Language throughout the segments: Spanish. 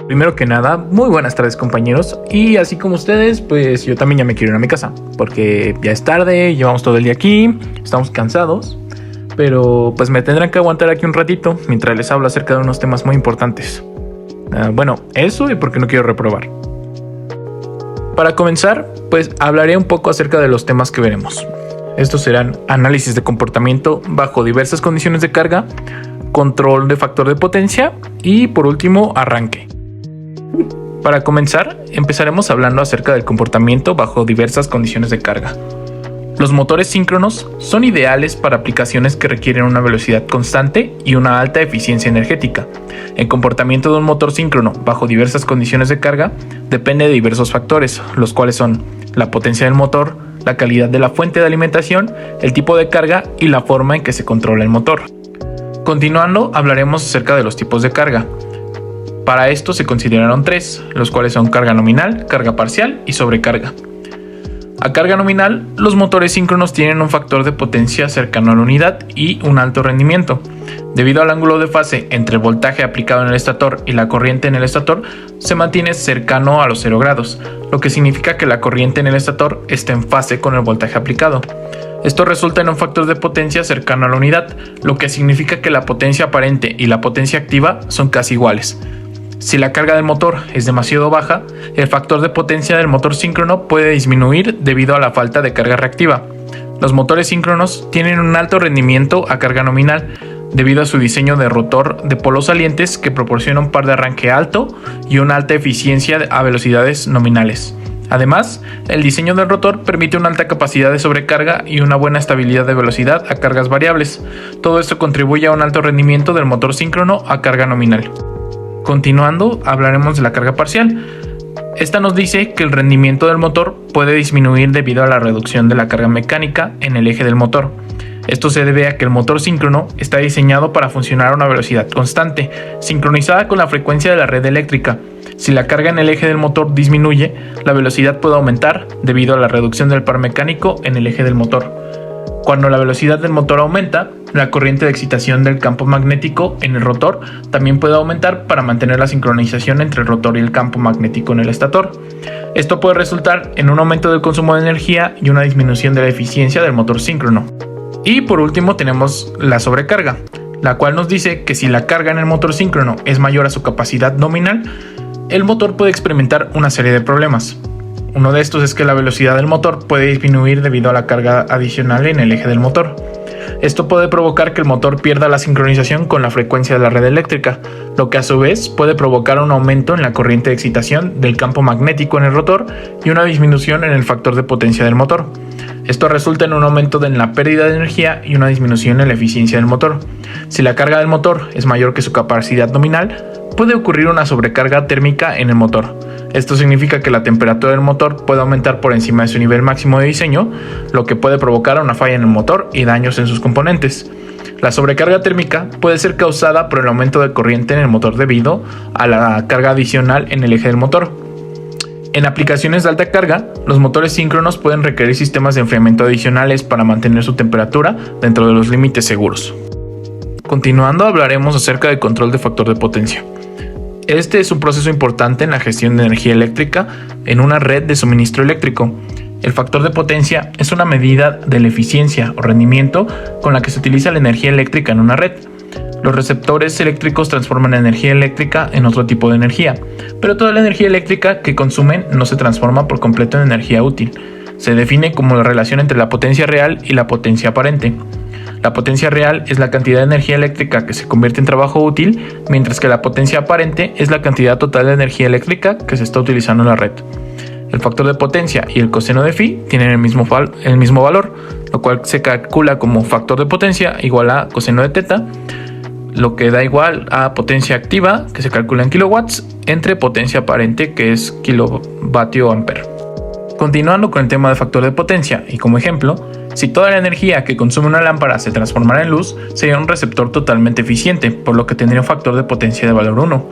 Primero que nada, muy buenas tardes compañeros, y así como ustedes, pues yo también ya me quiero ir a mi casa, porque ya es tarde, llevamos todo el día aquí, estamos cansados, pero pues me tendrán que aguantar aquí un ratito mientras les hablo acerca de unos temas muy importantes. Bueno, eso y porque no quiero reprobar. Para comenzar, pues hablaré un poco acerca de los temas que veremos. Estos serán análisis de comportamiento bajo diversas condiciones de carga, control de factor de potencia y por último arranque. Para comenzar, empezaremos hablando acerca del comportamiento bajo diversas condiciones de carga. Los motores síncronos son ideales para aplicaciones que requieren una velocidad constante y una alta eficiencia energética. El comportamiento de un motor síncrono bajo diversas condiciones de carga depende de diversos factores, los cuales son la potencia del motor, la calidad de la fuente de alimentación, el tipo de carga y la forma en que se controla el motor. Continuando, hablaremos acerca de los tipos de carga. Para esto se consideraron tres, los cuales son carga nominal, carga parcial y sobrecarga. A carga nominal, los motores síncronos tienen un factor de potencia cercano a la unidad y un alto rendimiento. Debido al ángulo de fase entre el voltaje aplicado en el estator y la corriente en el estator, se mantiene cercano a los 0 grados, lo que significa que la corriente en el estator está en fase con el voltaje aplicado. Esto resulta en un factor de potencia cercano a la unidad, lo que significa que la potencia aparente y la potencia activa son casi iguales. Si la carga del motor es demasiado baja, el factor de potencia del motor síncrono puede disminuir debido a la falta de carga reactiva. Los motores síncronos tienen un alto rendimiento a carga nominal, debido a su diseño de rotor de polos salientes que proporciona un par de arranque alto y una alta eficiencia a velocidades nominales. Además, el diseño del rotor permite una alta capacidad de sobrecarga y una buena estabilidad de velocidad a cargas variables. Todo esto contribuye a un alto rendimiento del motor síncrono a carga nominal. Continuando, hablaremos de la carga parcial. Esta nos dice que el rendimiento del motor puede disminuir debido a la reducción de la carga mecánica en el eje del motor. Esto se debe a que el motor síncrono está diseñado para funcionar a una velocidad constante, sincronizada con la frecuencia de la red eléctrica. Si la carga en el eje del motor disminuye, la velocidad puede aumentar debido a la reducción del par mecánico en el eje del motor. Cuando la velocidad del motor aumenta, la corriente de excitación del campo magnético en el rotor también puede aumentar para mantener la sincronización entre el rotor y el campo magnético en el estator. Esto puede resultar en un aumento del consumo de energía y una disminución de la eficiencia del motor síncrono. Y por último tenemos la sobrecarga, la cual nos dice que si la carga en el motor síncrono es mayor a su capacidad nominal, el motor puede experimentar una serie de problemas. Uno de estos es que la velocidad del motor puede disminuir debido a la carga adicional en el eje del motor. Esto puede provocar que el motor pierda la sincronización con la frecuencia de la red eléctrica, lo que a su vez puede provocar un aumento en la corriente de excitación del campo magnético en el rotor y una disminución en el factor de potencia del motor. Esto resulta en un aumento en la pérdida de energía y una disminución en la eficiencia del motor. Si la carga del motor es mayor que su capacidad nominal, puede ocurrir una sobrecarga térmica en el motor. Esto significa que la temperatura del motor puede aumentar por encima de su nivel máximo de diseño, lo que puede provocar una falla en el motor y daños en sus componentes. La sobrecarga térmica puede ser causada por el aumento de corriente en el motor debido a la carga adicional en el eje del motor. En aplicaciones de alta carga, los motores síncronos pueden requerir sistemas de enfriamiento adicionales para mantener su temperatura dentro de los límites seguros. Continuando, hablaremos acerca del control de factor de potencia. Este es un proceso importante en la gestión de energía eléctrica en una red de suministro eléctrico. El factor de potencia es una medida de la eficiencia o rendimiento con la que se utiliza la energía eléctrica en una red. Los receptores eléctricos transforman la energía eléctrica en otro tipo de energía, pero toda la energía eléctrica que consumen no se transforma por completo en energía útil. Se define como la relación entre la potencia real y la potencia aparente. La potencia real es la cantidad de energía eléctrica que se convierte en trabajo útil, mientras que la potencia aparente es la cantidad total de energía eléctrica que se está utilizando en la red. El factor de potencia y el coseno de phi tienen el mismo valor, lo cual se calcula como factor de potencia igual a coseno de teta, lo que da igual a potencia activa, que se calcula en kilowatts, entre potencia aparente, que es kilovatio ampere. Continuando con el tema de factor de potencia, y como ejemplo, si toda la energía que consume una lámpara se transformara en luz, sería un receptor totalmente eficiente, por lo que tendría un factor de potencia de valor 1.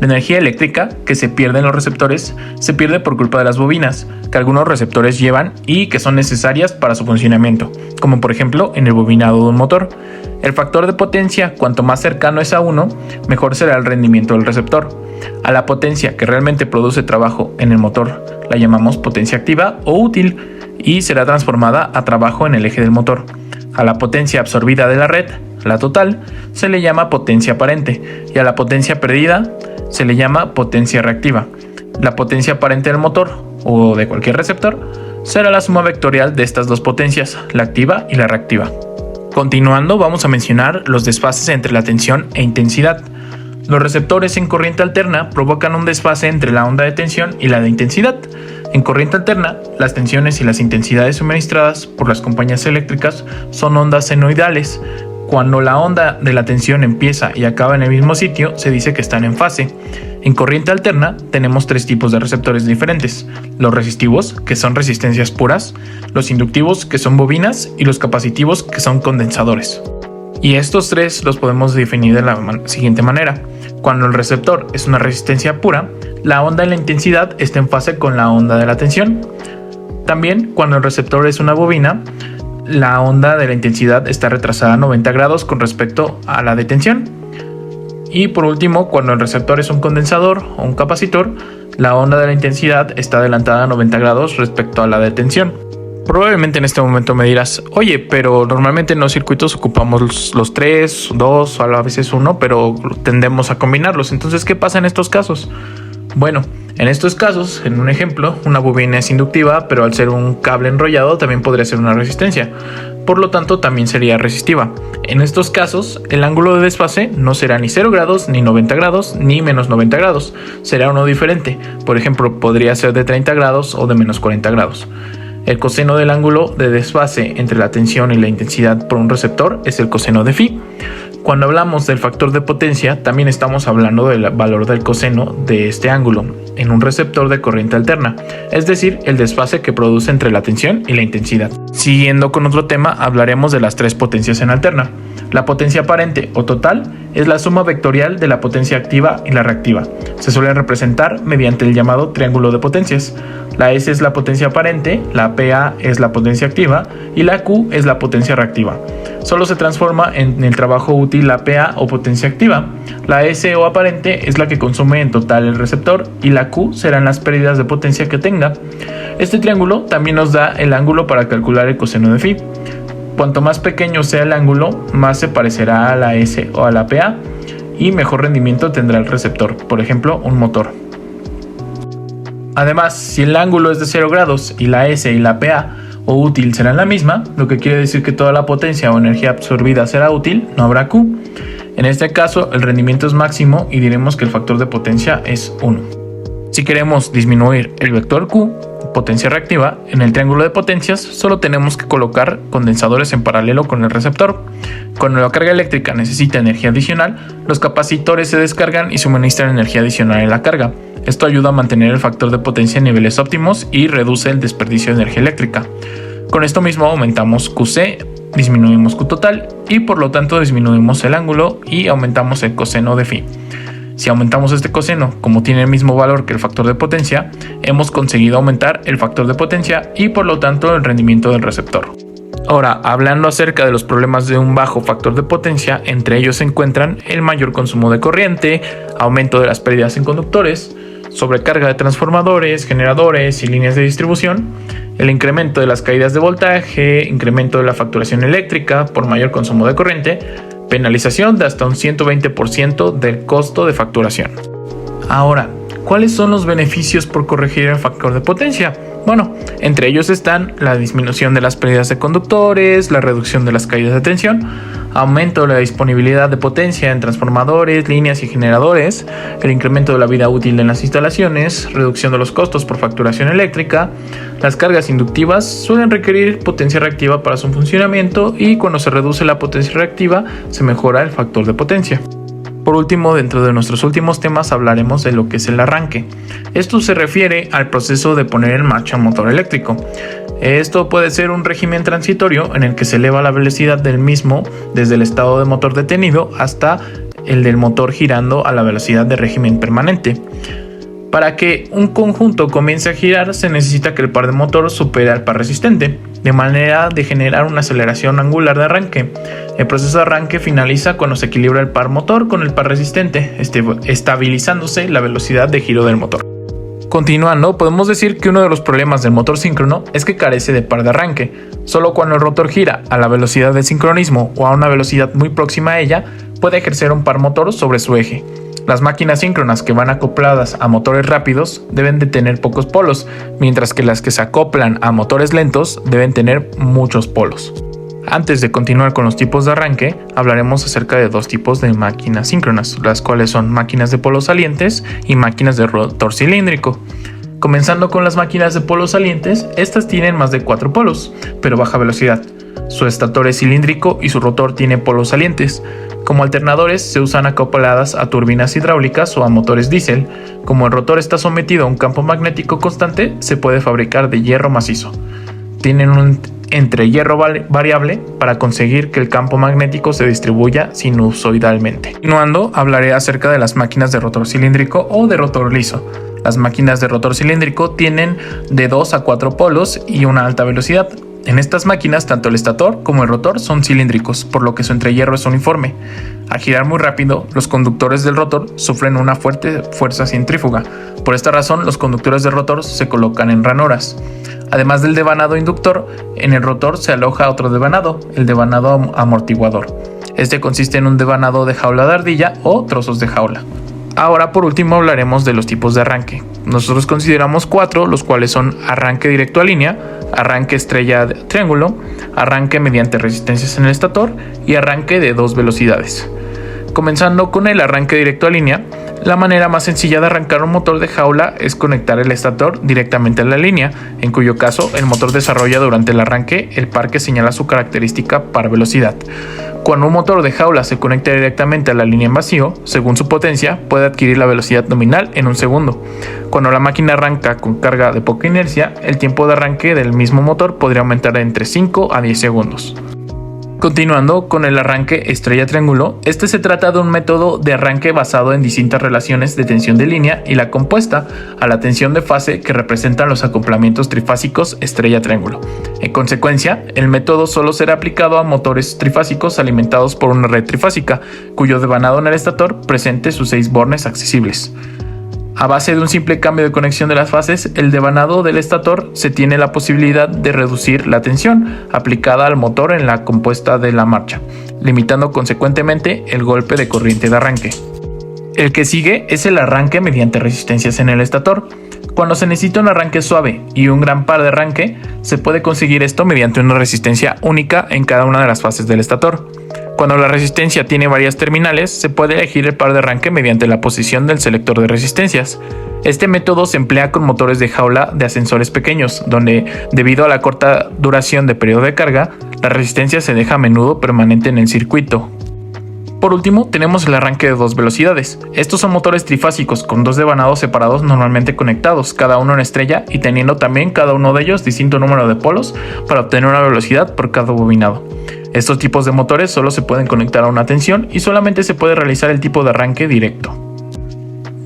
La energía eléctrica que se pierde en los receptores se pierde por culpa de las bobinas, que algunos receptores llevan y que son necesarias para su funcionamiento, como por ejemplo en el bobinado de un motor. El factor de potencia, cuanto más cercano es a 1, mejor será el rendimiento del receptor. A la potencia que realmente produce trabajo en el motor la llamamos potencia activa o útil y será transformada a trabajo en el eje del motor. A la potencia absorbida de la red, la total, se le llama potencia aparente y a la potencia perdida se le llama potencia reactiva. La potencia aparente del motor o de cualquier receptor será la suma vectorial de estas dos potencias, la activa y la reactiva. Continuando, vamos a mencionar los desfases entre la tensión e intensidad. Los receptores en corriente alterna provocan un desfase entre la onda de tensión y la de intensidad. En corriente alterna, las tensiones y las intensidades suministradas por las compañías eléctricas son ondas senoidales. Cuando la onda de la tensión empieza y acaba en el mismo sitio, se dice que están en fase. En corriente alterna tenemos tres tipos de receptores diferentes: los resistivos, que son resistencias puras, los inductivos, que son bobinas, y los capacitivos, que son condensadores. Y estos tres los podemos definir de la siguiente manera. Cuando el receptor es una resistencia pura, la onda de la intensidad está en fase con la onda de la tensión. También, cuando el receptor es una bobina, la onda de la intensidad está retrasada a 90 grados con respecto a la de tensión. Y por último, cuando el receptor es un condensador o un capacitor, la onda de la intensidad está adelantada a 90 grados respecto a la de tensión. Probablemente en este momento me dirás, oye, pero normalmente en los circuitos ocupamos los tres, dos o a veces uno, pero tendemos a combinarlos. Entonces, ¿qué pasa en estos casos? Bueno, en estos casos, en un ejemplo, una bobina es inductiva, pero al ser un cable enrollado también podría ser una resistencia. Por lo tanto, también sería resistiva. En estos casos, el ángulo de desfase no será ni 0 grados, ni 90 grados, ni menos 90 grados. Será uno diferente. Por ejemplo, podría ser de 30 grados o de menos 40 grados. El coseno del ángulo de desfase entre la tensión y la intensidad por un receptor es el coseno de phi. Cuando hablamos del factor de potencia, también estamos hablando del valor del coseno de este ángulo en un receptor de corriente alterna, es decir, el desfase que produce entre la tensión y la intensidad. Siguiendo con otro tema, hablaremos de las tres potencias en alterna. La potencia aparente o total es la suma vectorial de la potencia activa y la reactiva. Se suele representar mediante el llamado triángulo de potencias. La S es la potencia aparente, la PA es la potencia activa y la Q es la potencia reactiva. Solo se transforma en el trabajo útil la PA o potencia activa. La S o aparente es la que consume en total el receptor y la Q serán las pérdidas de potencia que tenga. Este triángulo también nos da el ángulo para calcular el coseno de phi. Cuanto más pequeño sea el ángulo, más se parecerá a la S o a la PA y mejor rendimiento tendrá el receptor, por ejemplo, un motor. Además, si el ángulo es de 0 grados y la S y la PA o útil serán la misma, lo que quiere decir que toda la potencia o energía absorbida será útil, no habrá Q. En este caso, el rendimiento es máximo y diremos que el factor de potencia es 1. Si queremos disminuir el vector Q, potencia reactiva, en el triángulo de potencias solo tenemos que colocar condensadores en paralelo con el receptor. Cuando la carga eléctrica necesita energía adicional, los capacitores se descargan y suministran energía adicional en la carga. Esto ayuda a mantener el factor de potencia en niveles óptimos y reduce el desperdicio de energía eléctrica. Con esto mismo aumentamos QC, disminuimos Q total y por lo tanto disminuimos el ángulo y aumentamos el coseno de phi. Si aumentamos este coseno, como tiene el mismo valor que el factor de potencia, hemos conseguido aumentar el factor de potencia y por lo tanto el rendimiento del receptor. Ahora, hablando acerca de los problemas de un bajo factor de potencia, entre ellos se encuentran el mayor consumo de corriente, aumento de las pérdidas en conductores, sobrecarga de transformadores, generadores y líneas de distribución, el incremento de las caídas de voltaje, incremento de la facturación eléctrica por mayor consumo de corriente, penalización de hasta un 120% del costo de facturación. Ahora, ¿cuáles son los beneficios por corregir el factor de potencia? Bueno, entre ellos están la disminución de las pérdidas de conductores, la reducción de las caídas de tensión, aumento de la disponibilidad de potencia en transformadores, líneas y generadores, el incremento de la vida útil en las instalaciones, reducción de los costos por facturación eléctrica. Las cargas inductivas suelen requerir potencia reactiva para su funcionamiento y cuando se reduce la potencia reactiva se mejora el factor de potencia. Por último, dentro de nuestros últimos temas hablaremos de lo que es el arranque. Esto se refiere al proceso de poner en marcha un motor eléctrico. Esto puede ser un régimen transitorio en el que se eleva la velocidad del mismo desde el estado de motor detenido hasta el del motor girando a la velocidad de régimen permanente. Para que un conjunto comience a girar se necesita que el par de motor supere al par resistente. de manera de generar una aceleración angular de arranque. El proceso de arranque finaliza cuando se equilibra el par motor con el par resistente, estabilizándose la velocidad de giro del motor. Continuando, podemos decir que uno de los problemas del motor síncrono es que carece de par de arranque. Solo cuando el rotor gira a la velocidad del sincronismo o a una velocidad muy próxima a ella, puede ejercer un par motor sobre su eje. Las máquinas síncronas que van acopladas a motores rápidos deben de tener pocos polos, mientras que las que se acoplan a motores lentos deben tener muchos polos. Antes de continuar con los tipos de arranque, hablaremos acerca de dos tipos de máquinas síncronas, las cuales son máquinas de polos salientes y máquinas de rotor cilíndrico. Comenzando con las máquinas de polos salientes, estas tienen más de 4 polos, pero baja velocidad. Su estator es cilíndrico y su rotor tiene polos salientes. Como alternadores se usan acopladas a turbinas hidráulicas o a motores diésel. Como el rotor está sometido a un campo magnético constante, se puede fabricar de hierro macizo. Tienen un entrehierro variable para conseguir que el campo magnético se distribuya sinusoidalmente. Continuando, hablaré acerca de las máquinas de rotor cilíndrico o de rotor liso. Las máquinas de rotor cilíndrico tienen de 2 a 4 polos y una alta velocidad. En estas máquinas, tanto el estator como el rotor son cilíndricos, por lo que su entrehierro es uniforme. Al girar muy rápido, los conductores del rotor sufren una fuerte fuerza centrífuga. Por esta razón, los conductores del rotor se colocan en ranuras. Además del devanado inductor, en el rotor se aloja otro devanado, el devanado amortiguador. Este consiste en un devanado de jaula de ardilla o trozos de jaula. Ahora, por último, hablaremos de los tipos de arranque. Nosotros consideramos 4, los cuales son arranque directo a línea, arranque estrella de triángulo, arranque mediante resistencias en el estator y arranque de 2 velocidades. Comenzando con el arranque directo a línea, la manera más sencilla de arrancar un motor de jaula es conectar el estator directamente a la línea, en cuyo caso el motor desarrolla durante el arranque el par que señala su característica par velocidad. Cuando un motor de jaula se conecta directamente a la línea en vacío, según su potencia, puede adquirir la velocidad nominal en un segundo. Cuando la máquina arranca con carga de poca inercia, el tiempo de arranque del mismo motor podría aumentar entre 5 a 10 segundos. Continuando con el arranque estrella-triángulo, este se trata de un método de arranque basado en distintas relaciones de tensión de línea y la compuesta a la tensión de fase que representan los acoplamientos trifásicos estrella-triángulo. En consecuencia, el método solo será aplicado a motores trifásicos alimentados por una red trifásica, cuyo devanado en el estator presente sus 6 bornes accesibles. A base de un simple cambio de conexión de las fases, el devanado del estator se tiene la posibilidad de reducir la tensión aplicada al motor en la compuesta de la marcha, limitando consecuentemente el golpe de corriente de arranque. El que sigue es el arranque mediante resistencias en el estator. Cuando se necesita un arranque suave y un gran par de arranque, se puede conseguir esto mediante una resistencia única en cada una de las fases del estator. Cuando la resistencia tiene varias terminales, se puede elegir el par de arranque mediante la posición del selector de resistencias. Este método se emplea con motores de jaula de ascensores pequeños, donde, debido a la corta duración de periodo de carga, la resistencia se deja a menudo permanente en el circuito. Por último, tenemos el arranque de 2 velocidades. Estos son motores trifásicos con 2 devanados separados normalmente conectados, cada uno en estrella y teniendo también cada uno de ellos distinto número de polos para obtener una velocidad por cada bobinado. Estos tipos de motores solo se pueden conectar a una tensión y solamente se puede realizar el tipo de arranque directo.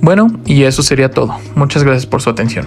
Bueno, y eso sería todo. Muchas gracias por su atención.